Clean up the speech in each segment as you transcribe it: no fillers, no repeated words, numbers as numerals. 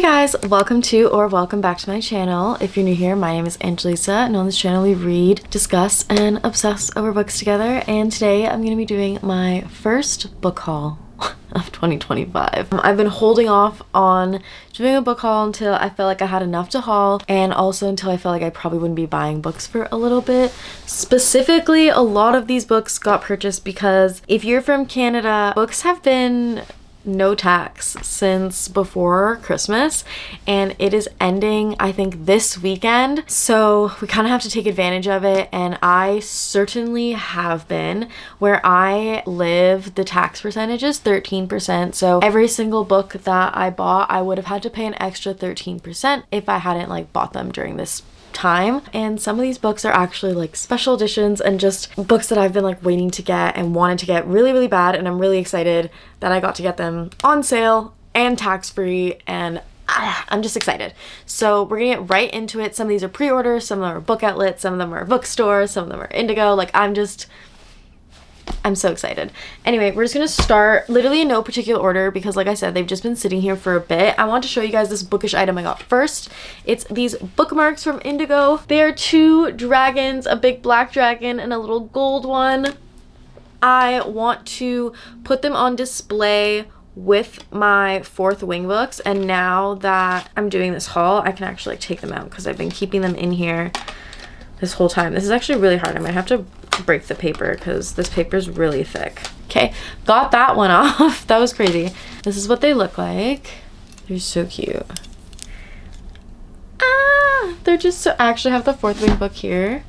Hey guys, welcome to or welcome back to my channel. If you're new here, my name is Angelisa, and on this channel we read, discuss, and obsess over books together. And today I'm going to be doing my first book haul of 2025. I've been holding off on doing a book haul until I felt like I had enough to haul, and also until I felt like I probably wouldn't be buying books for a little bit. Specifically, a lot of these books got purchased because if you're from Canada, books have been no tax since before Christmas, and it is ending I think this weekend, so we kind of have to take advantage of it. And I certainly have been. Where I live, the tax percentage is 13%, so every single book that I bought, I would have had to pay an extra 13% if I hadn't like bought them during this time. And some of these books are actually like special editions and just books that I've been like waiting to get and wanted to get really bad, and I'm really excited that I got to get them on sale and tax-free, and I'm just excited. So we're gonna get right into it. Some of these are pre-orders, some of them are book outlets, some of them are bookstores, some of them are Indigo. Like I'm so excited. Anyway, we're just gonna start literally in no particular order because like I said, they've just been sitting here for a bit. I want to show you guys this bookish item I got first. It's these bookmarks from Indigo. They are two dragons, a big black dragon and a little gold one. I want to put them on display with my Fourth Wing books, and now that I'm doing this haul, I can actually like take them out because I've been keeping them in here this whole time. This is actually really hard. I might have to break the paper because this paper is really thick. Okay, got that one off. That was crazy. This is what they look like. They're so cute. They're just so, I actually have the Fourth Wing book here.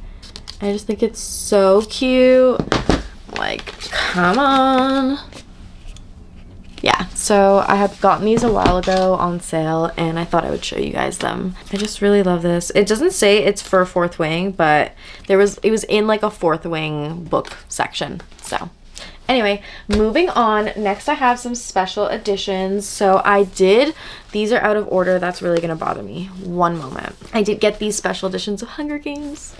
I just think it's so cute. Like, come on. Yeah, so I had gotten these a while ago on sale, and I thought I would show you guys them. I just really love this. It doesn't say it's for Fourth Wing, but it was in like a Fourth Wing book section. So anyway, moving on. Next I have some special editions. So these are out of order. That's really gonna bother me. One moment. I did get these special editions of Hunger Games.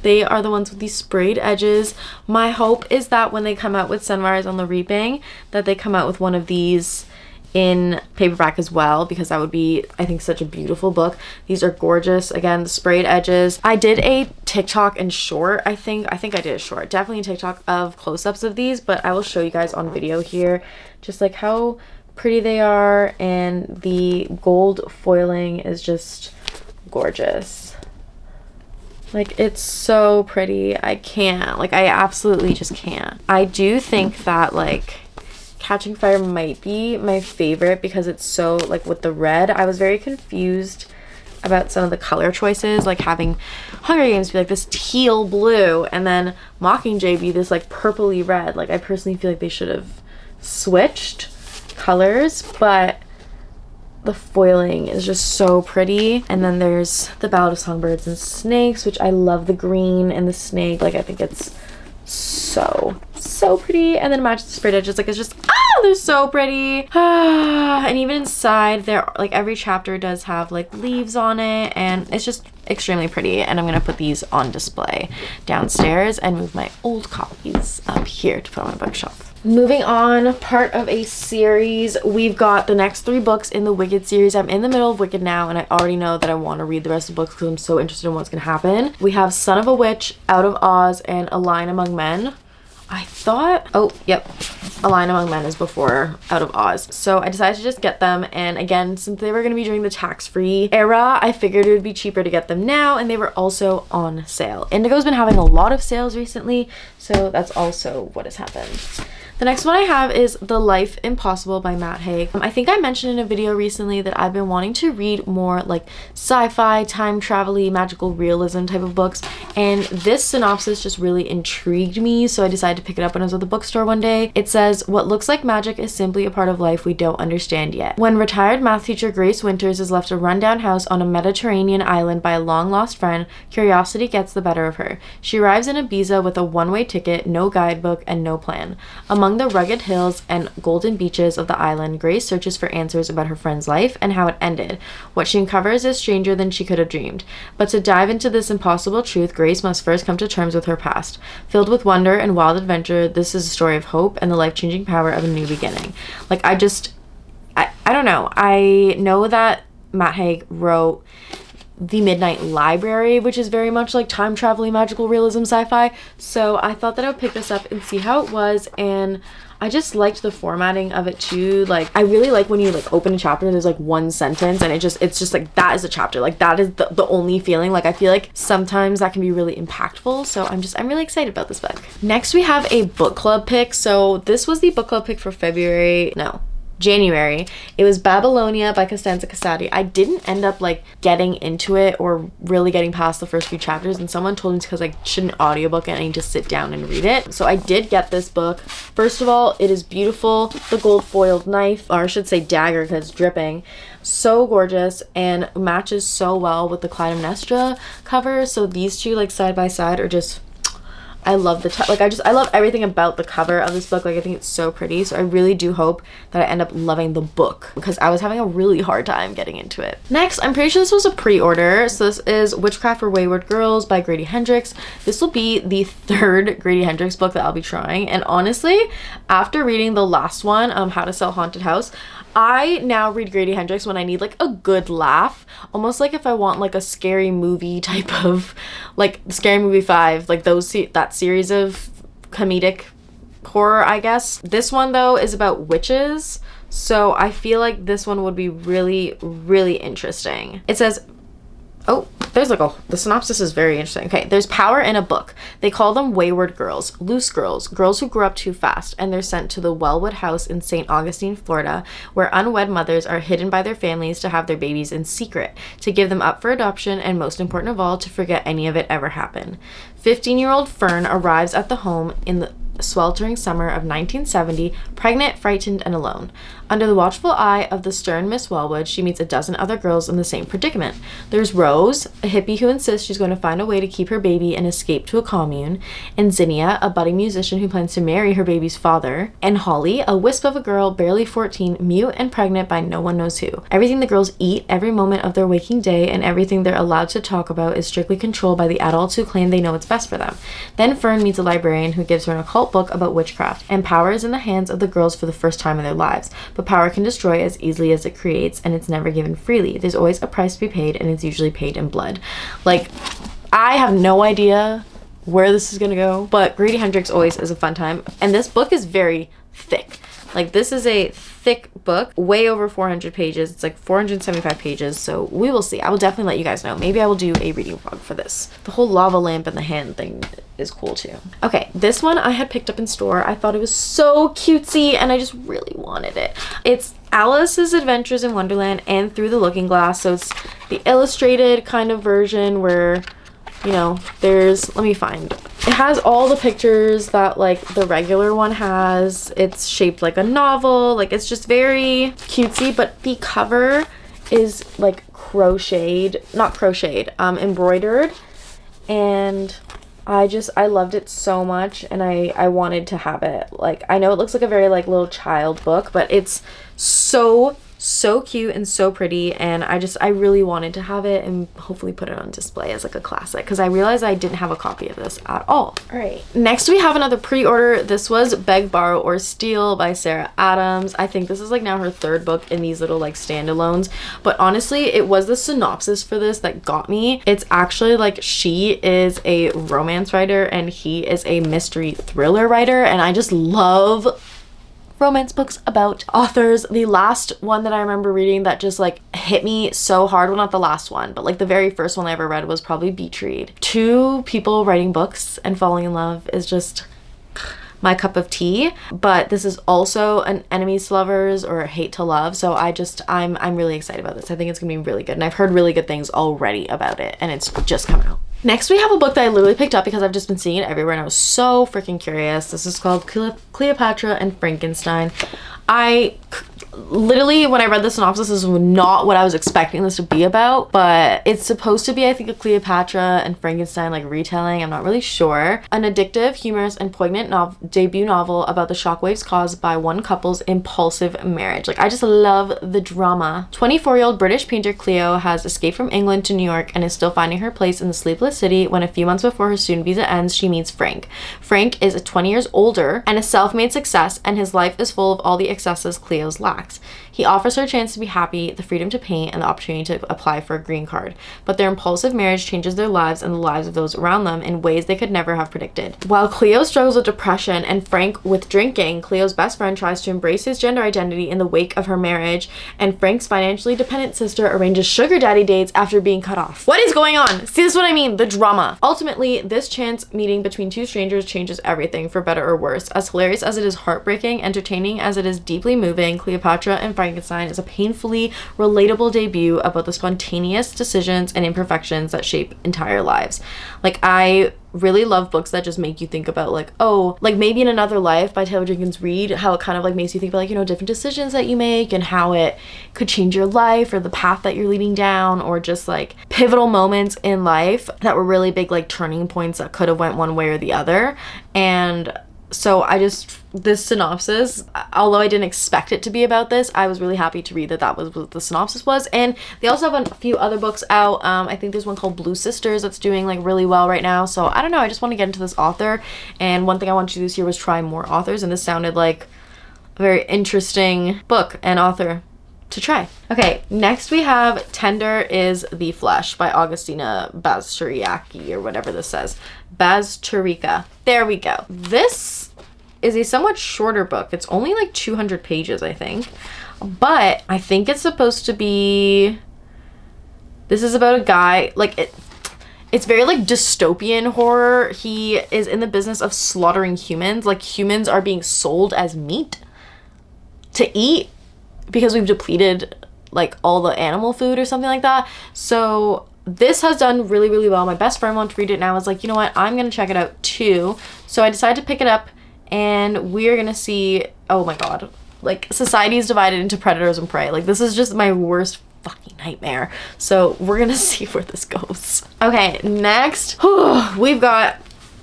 They are the ones with these sprayed edges. My hope is that when they come out with Sunrise on the Reaping, that they come out with one of these in paperback as well, because that would be, I think, such a beautiful book. These are gorgeous. Again, the sprayed edges. I did a TikTok and short, I think I did a short, definitely a TikTok of close-ups of these, but I will show you guys on video here just like how pretty they are, and the gold foiling is just gorgeous. Like, it's so pretty. I can't. Like, I absolutely just can't. I do think that, like, Catching Fire might be my favorite because it's so, like, with the red. I was very confused about some of the color choices, like having Hunger Games be, like, this teal blue and then Mockingjay be this, like, purpley red. Like, I personally feel like they should have switched colors, but the foiling is just so pretty. And then there's the Ballad of Songbirds and Snakes, which I love the green and the snake. Like, I think it's so pretty. And then match the sprayed edges. Like, it's just they're so pretty. And even inside there, like, every chapter does have like leaves on it, and it's just extremely pretty. And I'm gonna put these on display downstairs and move my old copies up here to put on my bookshelf. Moving on, part of a series, we've got the next 3 books in the Wicked series. I'm in the middle of Wicked now, and I already know that I want to read the rest of the books because I'm so interested in what's going to happen. We have Son of a Witch, Out of Oz, and A Line Among Men. I thought, oh, yep, A Line Among Men is before Out of Oz. So I decided to just get them, and again, since they were going to be during the tax-free era, I figured it would be cheaper to get them now, and they were also on sale. Indigo's been having a lot of sales recently, so that's also what has happened. The next one I have is The Life Impossible by Matt Haig. I think I mentioned in a video recently that I've been wanting to read more like sci-fi, time travel-y, magical realism type of books, and this synopsis just really intrigued me, so I decided to pick it up when I was at the bookstore one day. It says, "What looks like magic is simply a part of life we don't understand yet. When retired math teacher Grace Winters is left a rundown house on a Mediterranean island by a long-lost friend, curiosity gets the better of her. She arrives in Ibiza with a one-way ticket, no guidebook, and no plan. Among the rugged hills and golden beaches of the island, Grace searches for answers about her friend's life and how it ended. What she uncovers is stranger than she could have dreamed. But to dive into this impossible truth, Grace must first come to terms with her past. Filled with wonder and wild adventure, this is a story of hope and the life-changing power of a new beginning." Like, I don't know. I know that Matt Haig wrote The Midnight Library, which is very much like time traveling magical realism sci-fi. So I thought that I would pick this up and see how it was, and I just liked the formatting of it too. Like, I really like when you like open a chapter and there's like one sentence and it's just like, that is a chapter. Like, that is the only feeling. Like, I feel like sometimes that can be really impactful. So I'm really excited about this book. Next, we have a book club pick. So this was the book club pick for January. It was Babylonia by Costanza Casati. I didn't end up like getting into it or really getting past the first few chapters, and someone told me it's because I should an audiobook and I need to sit down and read it. So I did get this book. First of all, it is beautiful. The gold foiled knife, or I should say dagger because it's dripping, so gorgeous and matches so well with the Clytemnestra cover. So these two like side by side are just, I love I love everything about the cover of this book. Like, I think it's so pretty. So I really do hope that I end up loving the book because I was having a really hard time getting into it. Next, I'm pretty sure this was a pre-order. So this is Witchcraft for Wayward Girls by Grady Hendrix. This will be the third Grady Hendrix book that I'll be trying. And honestly, after reading the last one, How to Sell Haunted House, I now read Grady Hendrix when I need like a good laugh, almost like if I want like a scary movie type of, like Scary Movie 5, like that series of comedic horror, I guess. This one though is about witches, so I feel like this one would be really, really interesting. It says, oh, there's like the synopsis is very interesting. Okay, there's power in a book. They call them wayward girls, loose girls, girls who grew up too fast, and they're sent to the Wellwood house in St. Augustine, Florida, where unwed mothers are hidden by their families to have their babies in secret, to give them up for adoption, and most important of all, to forget any of it ever happened. 15-year-old Fern arrives at the home in the sweltering summer of 1970, pregnant, frightened, and alone. Under the watchful eye of the stern Miss Wellwood, she meets a dozen other girls in the same predicament. There's Rose, a hippie who insists she's going to find a way to keep her baby and escape to a commune, and Zinnia, a budding musician who plans to marry her baby's father, and Holly, a wisp of a girl, barely 14, mute and pregnant by no one knows who. Everything the girls eat, every moment of their waking day, and everything they're allowed to talk about is strictly controlled by the adults who claim they know what's best for them. Then Fern meets a librarian who gives her an occult book about witchcraft, and power is in the hands of the girls for the first time in their lives. But power can destroy as easily as it creates, and it's never given freely. There's always a price to be paid, and it's usually paid in blood. Like, I have no idea where this is gonna go, but Grady Hendrix always is a fun time, and this book is very thick. Like, this is a thick book, way over 400 pages. It's like 475 pages, so we will see. I will definitely let you guys know. Maybe I will do a reading vlog for this. The whole lava lamp and the hand thing is cool too. Okay, this one I had picked up in store. I thought it was so cutesy and I just really wanted it. It's Alice's Adventures in Wonderland and Through the Looking Glass. So it's the illustrated kind of version where, you know, there's, let me find. It has all the pictures that like the regular one has. It's shaped like a novel. Like, it's just very cutesy, but the cover is like embroidered, and I loved it so much, and I wanted to have it. Like, I know it looks like a very like little child book, but it's so cute and so pretty, and I really wanted to have it and hopefully put it on display as like a classic, because I realized I didn't have a copy of this at all. All right, next we have another pre-order. This was Beg, Borrow, or Steal by Sarah Adams. I think this is like now her third book in these little like standalones, but honestly it was the synopsis for this that got me. It's actually like she is a romance writer and he is a mystery thriller writer, and I just love romance books about authors. The last one that I remember reading that just like hit me so hard, well, not the last one, but like the very first one I ever read was probably Beach Read. Two people writing books and falling in love is just my cup of tea, but this is also an enemies to lovers or hate to love, so I'm really excited about this. I think it's gonna be really good, and I've heard really good things already about it, and it's just come out. Next we have a book that I literally picked up because I've just been seeing it everywhere and I was so freaking curious. This is called Cleopatra and Frankenstein. Literally, when I read the synopsis, this was not what I was expecting this to be about, but it's supposed to be, I think, a Cleopatra and Frankenstein like retelling. I'm not really sure. An addictive, humorous, and poignant debut novel about the shockwaves caused by one couple's impulsive marriage. Like, I just love the drama. 24-year-old British painter Cleo has escaped from England to New York and is still finding her place in the sleepless city when a few months before her student visa ends, she meets Frank. Frank is 20 years older and a self-made success, and his life is full of all the excesses Cleo's lacks. He offers her a chance to be happy, the freedom to paint, and the opportunity to apply for a green card. But their impulsive marriage changes their lives and the lives of those around them in ways they could never have predicted. While Cleo struggles with depression and Frank with drinking, Cleo's best friend tries to embrace his gender identity in the wake of her marriage, and Frank's financially dependent sister arranges sugar daddy dates after being cut off. What is going on? See, this is what I mean, the drama. Ultimately, this chance meeting between two strangers changes everything, for better or worse. As hilarious as it is heartbreaking, entertaining as it is deeply moving, Cleopatra and Frankenstein is a painfully relatable debut about the spontaneous decisions and imperfections that shape entire lives. Like, I really love books that just make you think about, like, oh, like Maybe in Another Life by Taylor Jenkins Reid, how it kind of like makes you think about, like, you know, different decisions that you make and how it could change your life or the path that you're leading down, or just like pivotal moments in life that were really big, like turning points that could have went one way or the other. And so this synopsis, although I didn't expect it to be about this, I was really happy to read that was what the synopsis was. And they also have a few other books out. I think there's one called Blue Sisters that's doing like really well right now. So I don't know, I just want to get into this author. And one thing I wanted to do this year was try more authors, and this sounded like a very interesting book and author to try. Okay, next we have Tender is the Flesh by Augustina Bazteriacki, or whatever this says. Bazterica. There we go. This is a somewhat shorter book. It's only like 200 pages, I think. But I think it's supposed to be... This is about a guy, like, it's very like dystopian horror. He is in the business of slaughtering humans. Like, humans are being sold as meat to eat because we've depleted like all the animal food or something like that. So this has done really, really well. My best friend wanted to read it, and I was like, you know what, I'm gonna check it out too. So I decided to pick it up, and we're gonna see, oh my god, like, society is divided into predators and prey. Like, this is just my worst fucking nightmare. So we're gonna see where this goes. Okay, next we've got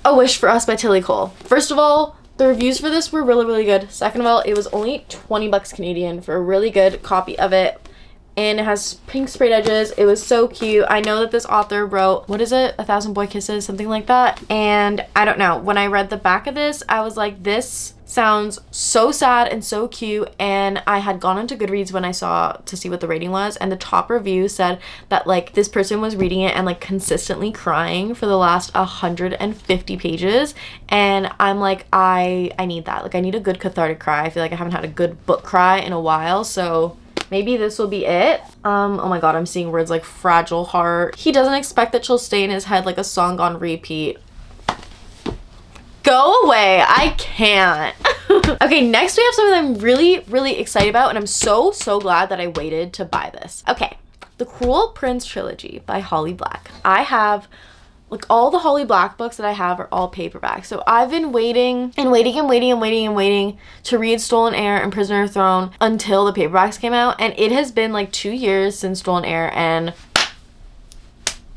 A Wish for Us by Tilly Cole. First of all, the reviews for this were really, really good. Second of all, it was only 20 bucks Canadian for a really good copy of it. And it has pink sprayed edges. It was so cute. I know that this author wrote, what is it? 1,000 Boy Kisses, something like that. And I don't know, when I read the back of this, I was like, this sounds so sad and so cute. And I had gone onto Goodreads when I saw to see what the rating was, and the top review said that like this person was reading it and like consistently crying for the last 150 pages. And I'm like, I need that. Like, I need a good cathartic cry. I feel like I haven't had a good book cry in a while, so maybe this will be it. Oh my god, I'm seeing words like fragile heart. He doesn't expect that she'll stay in his head like a song on repeat. Go away, I can't. Okay, next we have something that I'm really, really excited about, and I'm so glad that I waited to buy this. Okay, The Cruel Prince Trilogy by Holly Black. I have, like, all the Holly Black books that I have are all paperback. So I've been waiting to read Stolen Heir and Prisoner of the Throne until the paperbacks came out. And it has been like 2 years since Stolen Heir and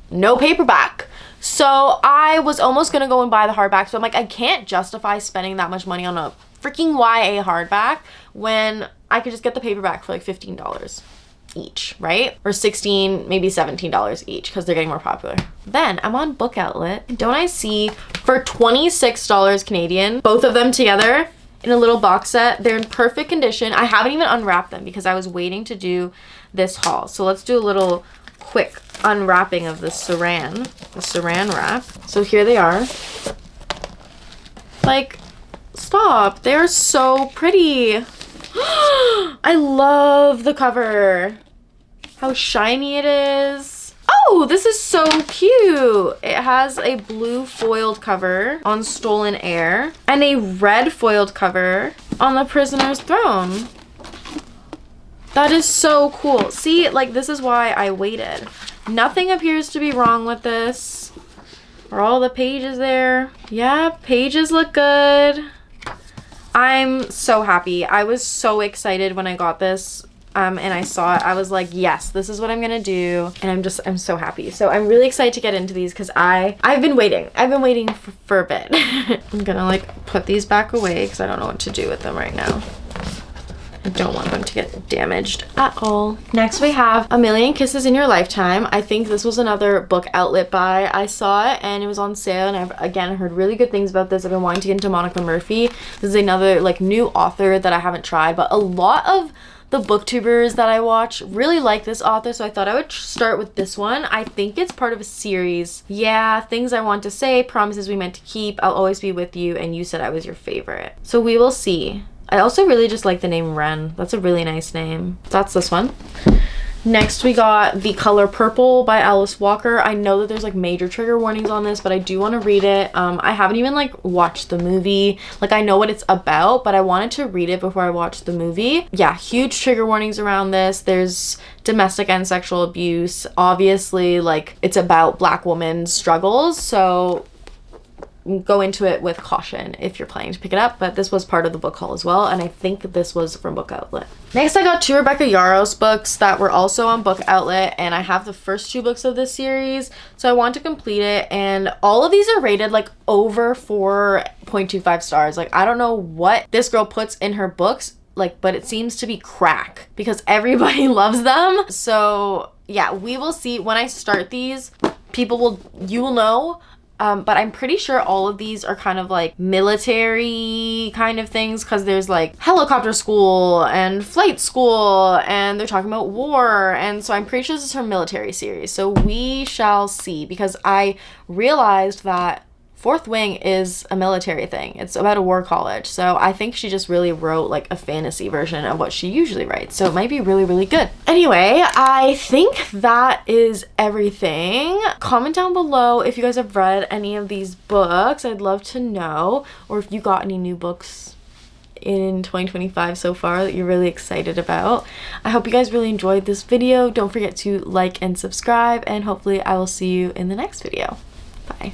no paperback. So I was almost gonna go and buy the hardbacks, but I'm like, I can't justify spending that much money on a freaking YA hardback when I could just get the paperback for like $15 each, right? Or $16, maybe $17 each, because they're getting more popular. Then I'm on Book Outlet, and don't I see for $26 Canadian, both of them together in a little box set. They're in perfect condition. I haven't even unwrapped them because I was waiting to do this haul. So let's do a little quick unwrapping of the saran wrap. So here they are. Like, stop, they're so pretty. I love the cover. How shiny it is. Oh, this is so cute. It has a blue foiled cover on Stolen Heir and a red foiled cover on The Prisoner's Throne. That is so cool. See, like, this is why I waited. Nothing appears to be wrong with this. Are all the pages there? Yeah, pages look good. I'm so happy. I was so excited when I got this and I saw it. I was like, yes, this is what I'm gonna do. And I'm so happy. So I'm really excited to get into these because I've been waiting. I've been waiting for a bit. I'm gonna like put these back away because I don't know what to do with them right now. I don't want them to get damaged at all. Next we have A Million Kisses in Your Lifetime. I think this was another Book Outlet buy. I saw it and it was on sale, and I've again heard really good things about this. I've been wanting to get into Monica Murphy. This is another like new author that I haven't tried, but a lot of the booktubers that I watch really like this author, so I thought I would start with this one. I think it's part of a series. Yeah, Things I Want to Say, Promises We Meant to Keep, I'll Always Be With You, and You Said I Was Your Favorite. So we will see. I also really just like the name Wren. That's a really nice name. That's this one. Next, we got The Color Purple by Alice Walker. I know that there's like major trigger warnings on this, but I do want to read it. I haven't even like watched the movie. Like, I know what it's about, but I wanted to read it before I watched the movie. Yeah, huge trigger warnings around this. There's domestic and sexual abuse. Obviously, like, it's about Black women's struggles, so go into it with caution if you're planning to pick it up. But this was part of the book haul as well, and I think this was from Book Outlet. Next, I got 2 Rebecca Yarros books that were also on Book Outlet, and I have the first 2 books of this series, so I want to complete it. And all of these are rated like over 4.25 stars. Like, I don't know what this girl puts in her books, like, but it seems to be crack because everybody loves them. So yeah, we will see when I start these. You will know. But I'm pretty sure all of these are kind of like military kind of things, because there's like helicopter school and flight school, and they're talking about war, and so I'm pretty sure this is her military series. So we shall see, because I realized that Fourth Wing is a military thing. It's about a war college. So I think she just really wrote like a fantasy version of what she usually writes. So it might be really, really good. Anyway, I think that is everything. Comment down below if you guys have read any of these books. I'd love to know. Or if you got any new books in 2025 so far that you're really excited about. I hope you guys really enjoyed this video. Don't forget to like and subscribe, and hopefully I will see you in the next video. Bye.